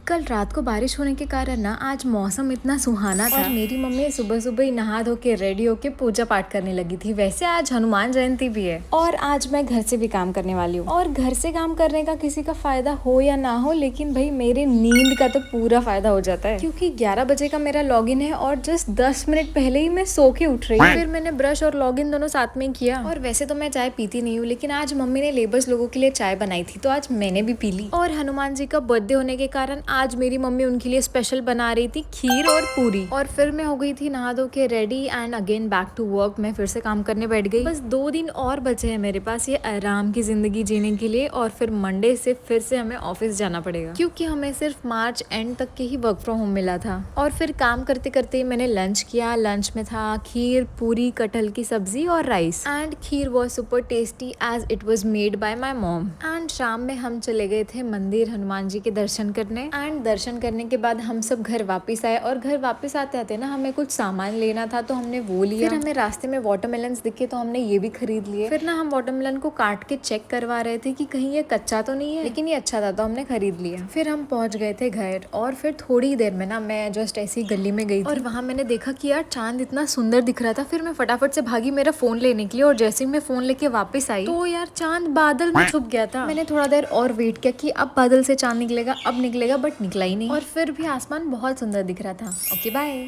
कल रात को बारिश होने के कारण ना आज मौसम इतना सुहाना था और मेरी मम्मी सुबह सुबह ही नहा धो के रेडी होके पूजा पाठ करने लगी थी। वैसे आज हनुमान जयंती भी है और आज मैं घर से भी काम करने वाली हूँ। और घर से काम करने का किसी का फायदा हो या ना हो, लेकिन भाई मेरी नींद का तो पूरा फायदा हो जाता है, क्योंकि 11 बजे का मेरा लॉगिन है और जस्ट 10 मिनट पहले ही मैं सो के उठ रही हूँ। फिर मैंने ब्रश और लॉगिन दोनों साथ में किया। और वैसे तो मैं चाय पीती नहीं हूँ, लेकिन आज मम्मी ने लेबर्स लोगों के लिए चाय बनाई थी तो आज मैंने भी पी ली। और हनुमान जी का बर्थडे होने के कारण आज मेरी मम्मी उनके लिए स्पेशल बना रही थी खीर और पूरी। और फिर मैं हो गई थी नहा धो के ready and again back to work. मैं फिर से काम करने बैठ गई। बस 2 दिन और बचे हैं मेरे पास ये आराम की जिंदगी जीने के लिए, और फिर मंडे से फिर से हमें ऑफिस जाना पड़ेगा, क्योंकि हमें सिर्फ मार्च एंड तक के ही वर्क फ्रॉम होम मिला था। और फिर काम करते करते मैंने लंच किया। लंच में था खीर, पूरी, कटहल की सब्जी और rice. And kheer was super tasty as it was made by my mom. And शाम में हम चले गए थे मंदिर हनुमान जी के दर्शन करने। एंड दर्शन करने के बाद हम सब घर वापस आए, और घर वापस आते आते ना हमें कुछ सामान लेना था तो हमने वो लिया। फिर हमें रास्ते में वाटरमेलन्स दिखे तो हमने ये भी खरीद लिए। फिर ना हम वाटरमेलन को काट के चेक करवा रहे थे कि कहीं ये कच्चा तो नहीं है, लेकिन ये अच्छा था तो हमने खरीद लिया। फिर हम पहुंच गए थे घर, और फिर थोड़ी देर में ना मैं जस्ट ऐसी गली में गई और वहां मैंने देखा कि यार चांद इतना सुंदर दिख रहा था। फिर मैं फटाफट से भागी मेरा फोन लेने के लिए, और जैसे ही मैं फोन लेके वापस आई तो यार चांद बादल में छुप गया था। मैंने थोड़ा देर और वेट किया कि अब बादल से चांद निकलेगा, अब निकलेगा, बट निकला ही नहीं। और फिर भी आसमान बहुत सुंदर दिख रहा था। Okay bye.